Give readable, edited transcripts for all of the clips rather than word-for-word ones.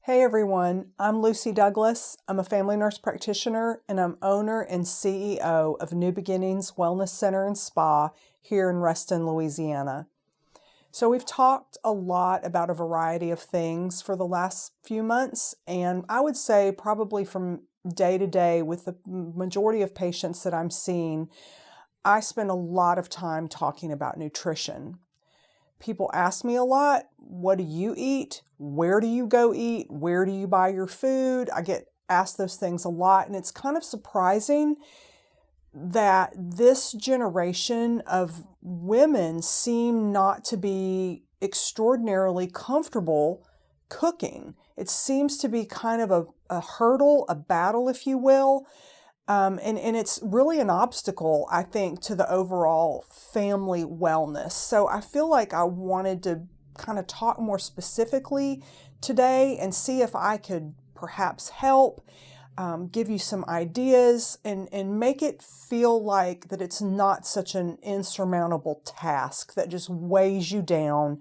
Hey everyone, I'm Lucy Douglas. I'm a family nurse practitioner and I'm owner and CEO of New Beginnings Wellness Center and Spa here in Reston, Louisiana. So we've talked a lot about a variety of things for the last few months, and I would say probably from day to day with the majority of patients that I'm seeing, I spend a lot of time talking about nutrition. People ask me a lot, what do you eat? Where do you go eat? Where do you buy your food? I get asked those things a lot, and it's kind of surprising that this generation of women seem not to be extraordinarily comfortable cooking. It seems to be kind of a hurdle, a battle, if you will. And it's really an obstacle, I think, to the overall family wellness. So I feel like I wanted to kind of talk more specifically today and see if I could perhaps help, give you some ideas and make it feel like that it's not such an insurmountable task that just weighs you down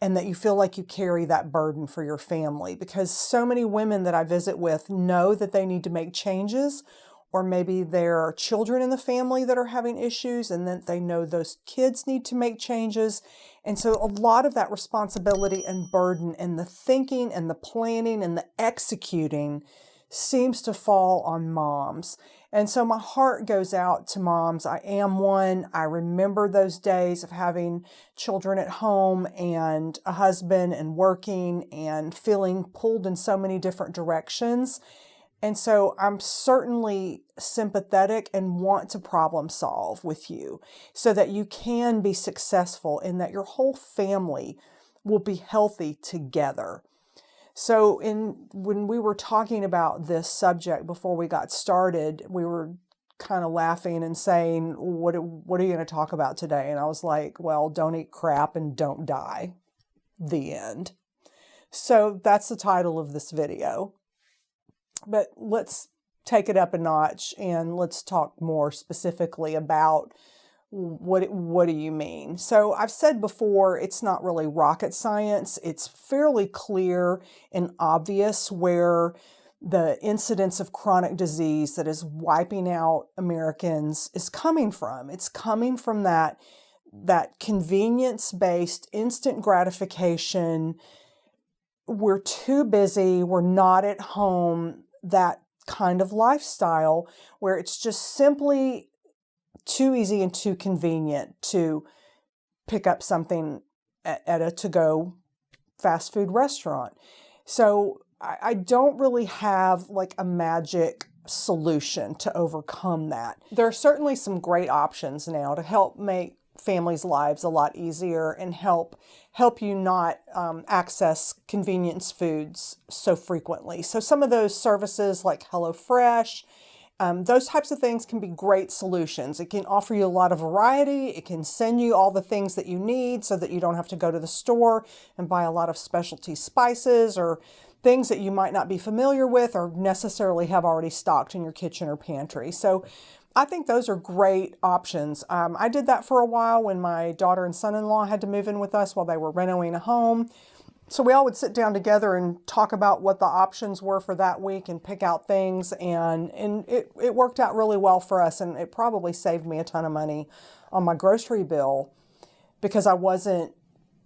and that you feel like you carry that burden for your family. Because so many women that I visit with know that they need to make changes, or maybe there are children in the family that are having issues and that they know those kids need to make changes. And so a lot of that responsibility and burden and the thinking and the planning and the executing seems to fall on moms. And so my heart goes out to moms. I am one. I remember those days of having children at home and a husband and working and feeling pulled in so many different directions. And so I'm certainly sympathetic and want to problem solve with you so that you can be successful and that your whole family will be healthy together. So when we were talking about this subject before we got started, we were kind of laughing and saying, what are you going to talk about today? And I was like, well, don't eat crap and don't die. The end. So that's the title of this video. But let's take it up a notch and let's talk more specifically about what do you mean? So I've said before, it's not really rocket science. It's fairly clear and obvious where the incidence of chronic disease that is wiping out Americans is coming from. It's coming from that convenience-based instant gratification. We're too busy. We're not at home. That kind of lifestyle where it's just simply too easy and too convenient to pick up something at a to-go fast food restaurant. So I don't really have like a magic solution to overcome that. There are certainly some great options now to help make families' lives a lot easier and help you not access convenience foods so frequently. So some of those services like HelloFresh, those types of things can be great solutions. It can offer you a lot of variety. It can send you all the things that you need so that you don't have to go to the store and buy a lot of specialty spices or things that you might not be familiar with or necessarily have already stocked in your kitchen or pantry. So I think those are great options. I did that for a while when my daughter and son-in-law had to move in with us while they were renovating a home. So we all would sit down together and talk about what the options were for that week and pick out things. And it worked out really well for us. And it probably saved me a ton of money on my grocery bill because I wasn't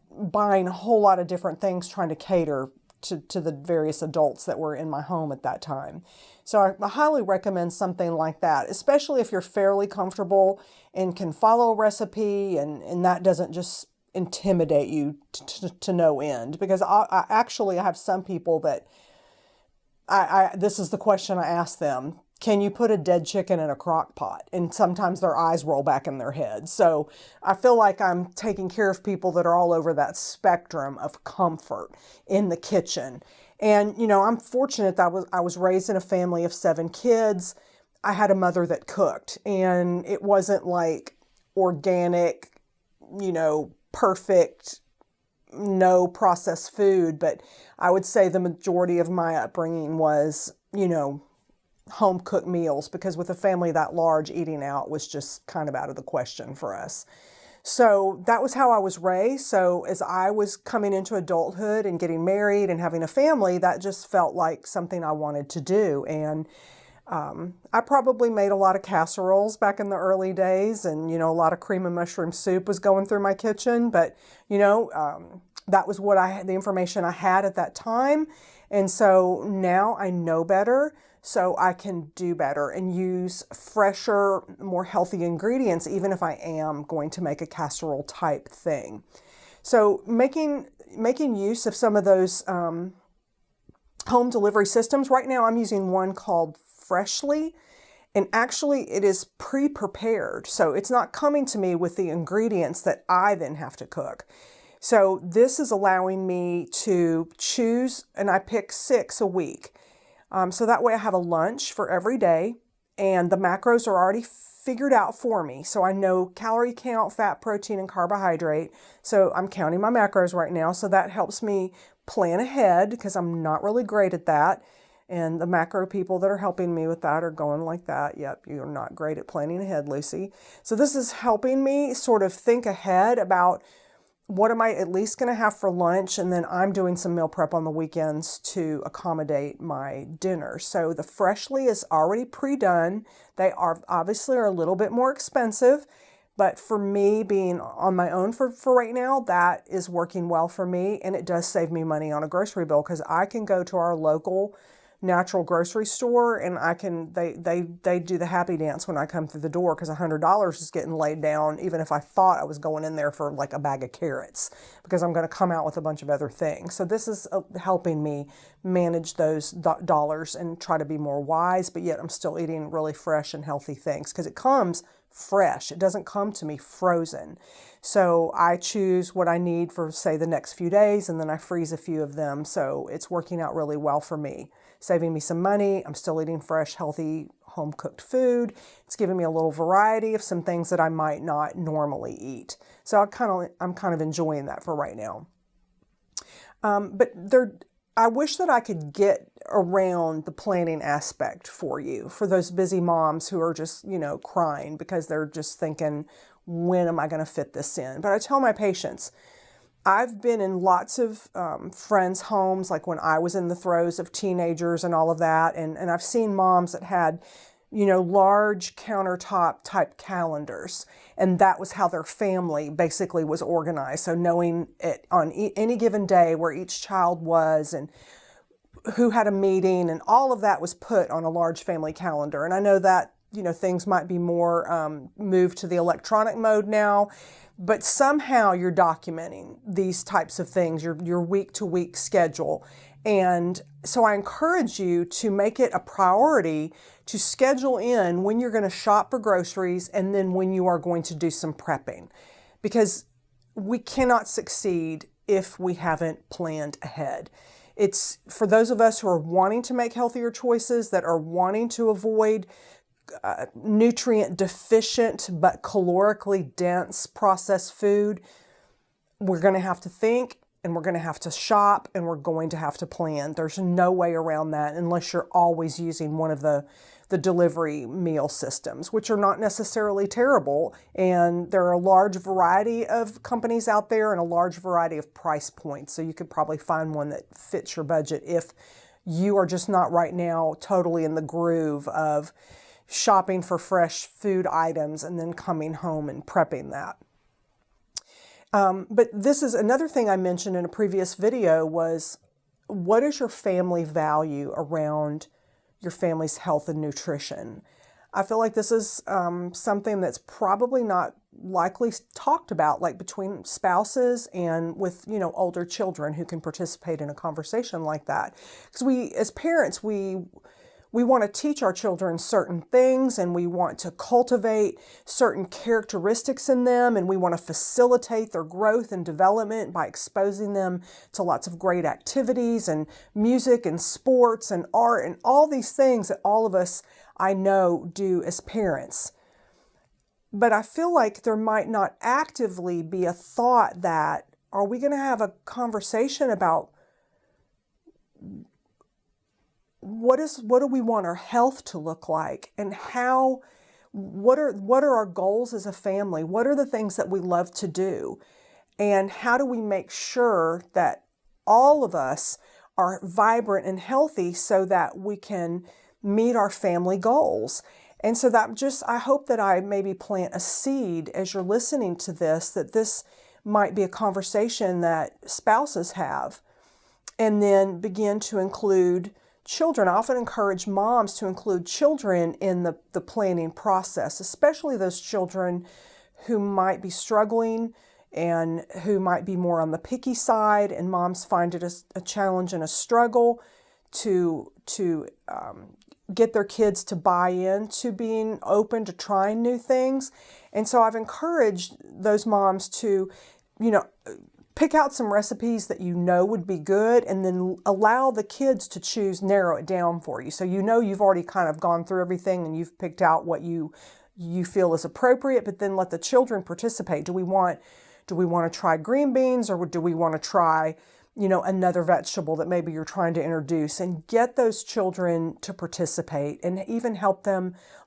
buying a whole lot of different things trying to cater to the various adults that were in my home at that time. So I highly recommend something like that, especially if you're fairly comfortable and can follow a recipe and that doesn't just intimidate you to no end. Because I have some people that this is the question I ask them. Can you put a dead chicken in a crock pot? And sometimes their eyes roll back in their head. So I feel like I'm taking care of people that are all over that spectrum of comfort in the kitchen. And, I'm fortunate that I was raised in a family of 7 kids. I had a mother that cooked, and it wasn't like organic, perfect, no processed food. But I would say the majority of my upbringing was, home cooked meals, because with a family that large, eating out was just kind of out of the question for us. So that was how I was raised. So as I was coming into adulthood and getting married and having a family, that just felt like something I wanted to do. And I probably made a lot of casseroles back in the early days, and, a lot of cream and mushroom soup was going through my kitchen, but, that was the information I had at that time. And so now I know better, so I can do better and use fresher, more healthy ingredients, even if I am going to make a casserole type thing. So making use of some of those home delivery systems. Right now I'm using one called Freshly, and actually it is pre-prepared. So it's not coming to me with the ingredients that I then have to cook. So this is allowing me to choose, and I pick 6 a week. So that way I have a lunch for every day, and the macros are already figured out for me. So I know calorie count, fat, protein, and carbohydrate. So I'm counting my macros right now. So that helps me plan ahead, because I'm not really great at that. And the macro people that are helping me with that are going like that. Yep, you're not great at planning ahead, Lucy. So this is helping me sort of think ahead about what am I at least going to have for lunch, and then I'm doing some meal prep on the weekends to accommodate my dinner. So the Freshly is already pre-done. They are obviously a little bit more expensive, but for me, being on my own for right now, that is working well for me, and it does save me money on a grocery bill, because I can go to our local natural grocery store, and they do the happy dance when I come through the door, because $100 is getting laid down, even if I thought I was going in there for like a bag of carrots, because I'm going to come out with a bunch of other things. So this is helping me manage those dollars and try to be more wise, but yet I'm still eating really fresh and healthy things, because it comes fresh. It doesn't come to me frozen. So I choose what I need for, say, the next few days, and then I freeze a few of them. So it's working out really well for me, saving me some money. I'm still eating fresh, healthy, home-cooked food. It's giving me a little variety of some things that I might not normally eat. So I'm kind of enjoying that for right now. But I wish that I could get around the planning aspect for you, for those busy moms who are just, crying because they're just thinking, when am I going to fit this in? But I tell my patients, I've been in lots of friends' homes, like when I was in the throes of teenagers and all of that, and I've seen moms that had, large countertop type calendars, and that was how their family basically was organized. So knowing it on any given day where each child was and who had a meeting, and all of that was put on a large family calendar. And I know that, things might be more moved to the electronic mode now, but somehow you're documenting these types of things, your week-to-week schedule. And so I encourage you to make it a priority to schedule in when you're going to shop for groceries, and then when you are going to do some prepping, because we cannot succeed if we haven't planned ahead. It's for those of us who are wanting to make healthier choices, that are wanting to avoid nutrient deficient but calorically dense processed food. We're going to have to think, and we're going to have to shop, and we're going to have to plan. There's no way around that unless you're always using one of the delivery meal systems, which are not necessarily terrible. And there are a large variety of companies out there and a large variety of price points. So you could probably find one that fits your budget if you are just not right now totally in the groove of shopping for fresh food items and then coming home and prepping that. But this is another thing I mentioned in a previous video, was what is your family value around your family's health and nutrition? I feel like this is something that's probably not likely talked about, like between spouses and with, older children who can participate in a conversation like that. Because we, as parents, we want to teach our children certain things, and we want to cultivate certain characteristics in them, and we want to facilitate their growth and development by exposing them to lots of great activities and music and sports and art and all these things that all of us, I know, do as parents. But I feel like there might not actively be a thought that, are we going to have a conversation about what do we want our health to look like, and what are our goals as a family? What are the things that we love to do? And how do we make sure that all of us are vibrant and healthy so that we can meet our family goals? And so I hope that I maybe plant a seed as you're listening to this, that this might be a conversation that spouses have, and then begin to include children. I often encourage moms to include children in the planning process, especially those children who might be struggling and who might be more on the picky side, and moms find it a challenge and a struggle to get their kids to buy into being open to trying new things. And so I've encouraged those moms to, pick out some recipes that would be good, and then allow the kids to narrow it down for you. So you've already kind of gone through everything and you've picked out what you feel is appropriate, but then let the children participate. Do we want to try green beans, or do we want to try, another vegetable that maybe you're trying to introduce? And get those children to participate, and even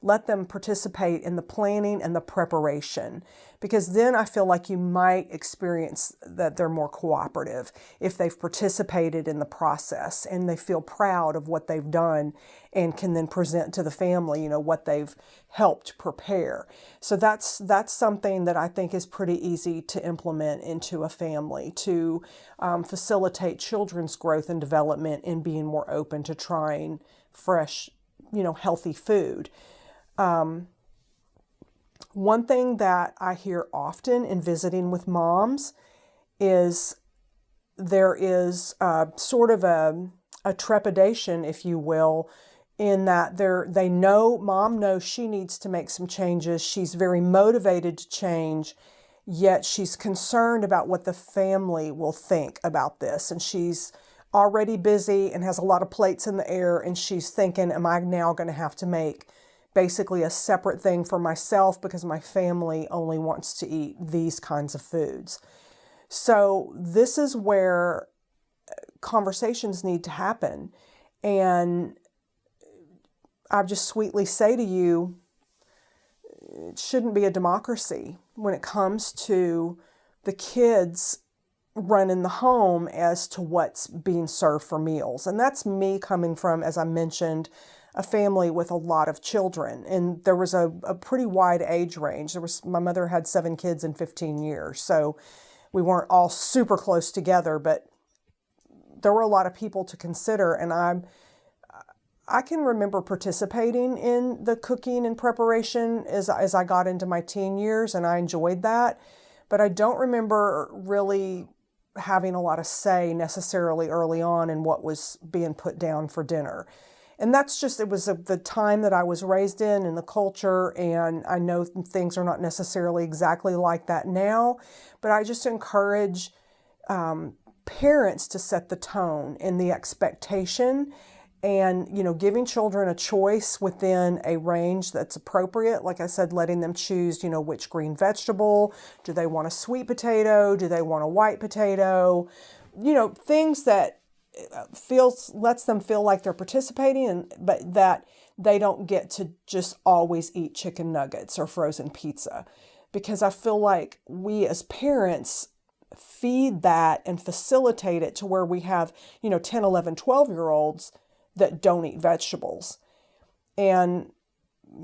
let them participate in the planning and the preparation. Because then I feel like you might experience that they're more cooperative if they've participated in the process and they feel proud of what they've done and can then present to the family, what they've helped prepare. So that's something that I think is pretty easy to implement into a family to facilitate children's growth and development in being more open to trying fresh, healthy food. One thing that I hear often in visiting with moms is there is sort of a trepidation, if you will, in that mom knows she needs to make some changes. She's very motivated to change, yet she's concerned about what the family will think about this. And she's already busy and has a lot of plates in the air, and she's thinking, am I now going to have to make basically a separate thing for myself because my family only wants to eat these kinds of foods? So this is where conversations need to happen. And I just sweetly say to you, it shouldn't be a democracy when it comes to the kids running the home as to what's being served for meals. And that's me coming from, as I mentioned, a family with a lot of children. And there was a pretty wide age range. My mother had 7 kids in 15 years. So we weren't all super close together, but there were a lot of people to consider. And I can remember participating in the cooking and preparation as I got into my teen years, and I enjoyed that. But I don't remember really having a lot of say necessarily early on in what was being put down for dinner. And that's just, it was the time that I was raised in and the culture, and I know things are not necessarily exactly like that now, but I just encourage parents to set the tone and the expectation, and, giving children a choice within a range that's appropriate. Like I said, letting them choose, which green vegetable. Do they want a sweet potato? Do they want a white potato? Things that lets them feel like they're participating, but that they don't get to just always eat chicken nuggets or frozen pizza. Because I feel like we as parents feed that and facilitate it to where we have, 10, 11, 12-year-olds that don't eat vegetables. And,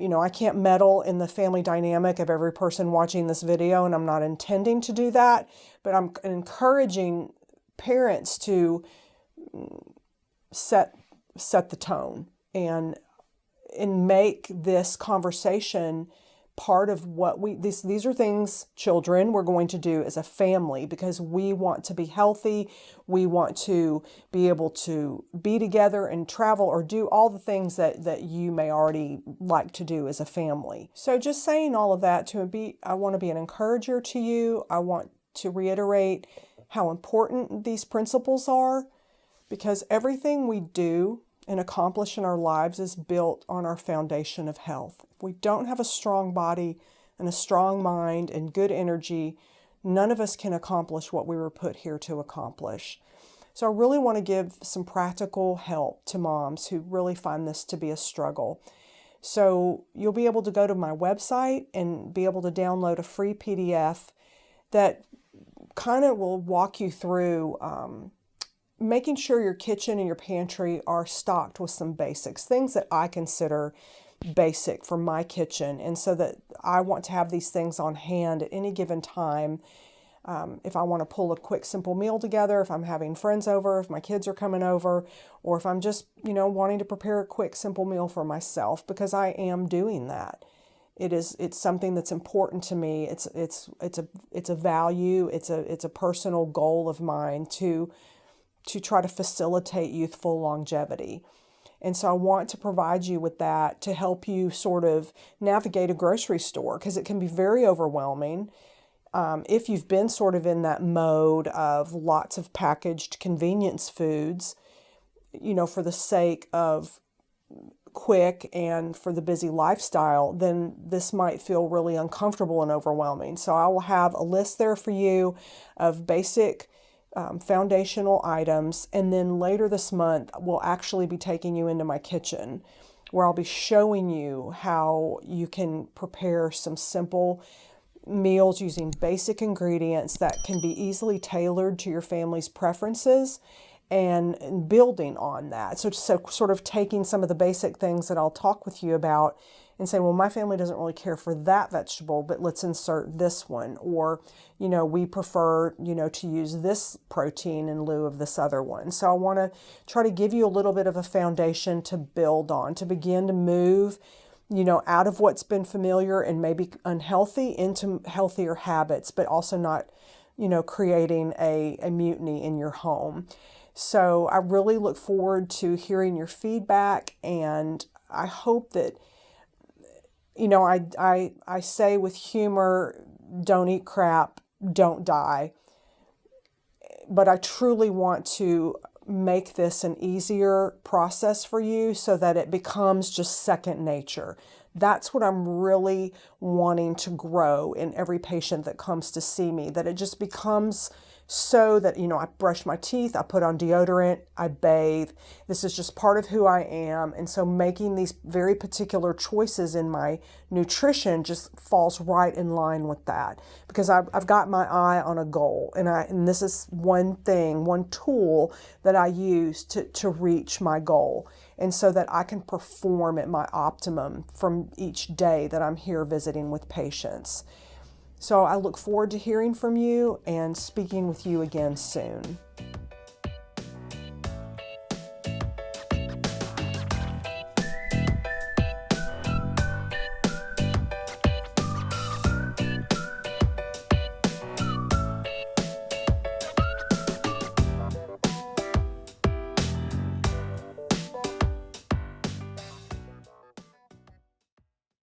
I can't meddle in the family dynamic of every person watching this video, and I'm not intending to do that, but I'm encouraging parents to set the tone and make this conversation part of what these are things, children, we're going to do as a family, because we want to be healthy. We want to be able to be together and travel or do all the things that you may already like to do as a family. So just saying all of that I want to be an encourager to you. I want to reiterate how important these principles are, because everything we do and accomplish in our lives is built on our foundation of health. If we don't have a strong body and a strong mind and good energy, none of us can accomplish what we were put here to accomplish. So I really want to give some practical help to moms who really find this to be a struggle. So you'll be able to go to my website and be able to download a free PDF that kind of will walk you through making sure your kitchen and your pantry are stocked with some basics, things that I consider basic for my kitchen. And so that I want to have these things on hand at any given time. If I want to pull a quick, simple meal together, if I'm having friends over, if my kids are coming over, or if I'm just, wanting to prepare a quick, simple meal for myself, because I am doing that. It's something that's important to me. It's a value. It's a personal goal of mine to try to facilitate youthful longevity. And so I want to provide you with that to help you sort of navigate a grocery store, because it can be very overwhelming. If you've been sort of in that mode of lots of packaged convenience foods, for the sake of quick and for the busy lifestyle, then this might feel really uncomfortable and overwhelming. So I will have a list there for you of basic foundational items. And then later this month, we'll actually be taking you into my kitchen, where I'll be showing you how you can prepare some simple meals using basic ingredients that can be easily tailored to your family's preferences, and building on that. So sort of taking some of the basic things that I'll talk with you about and say, well, my family doesn't really care for that vegetable, but let's insert this one. Or, we prefer, to use this protein in lieu of this other one. So I want to try to give you a little bit of a foundation to build on, to begin to move, out of what's been familiar and maybe unhealthy into healthier habits, but also not, creating a mutiny in your home. So I really look forward to hearing your feedback, and I hope that, I say with humor, don't eat crap, don't die. But I truly want to make this an easier process for you so that it becomes just second nature. That's what I'm really wanting to grow in every patient that comes to see me, that it just becomes so that, I brush my teeth, I put on deodorant, I bathe. This is just part of who I am. And so making these very particular choices in my nutrition just falls right in line with that, because I've got my eye on a goal. And this is one tool that I use to reach my goal. And so that I can perform at my optimum from each day that I'm here visiting with patients. So I look forward to hearing from you and speaking with you again soon.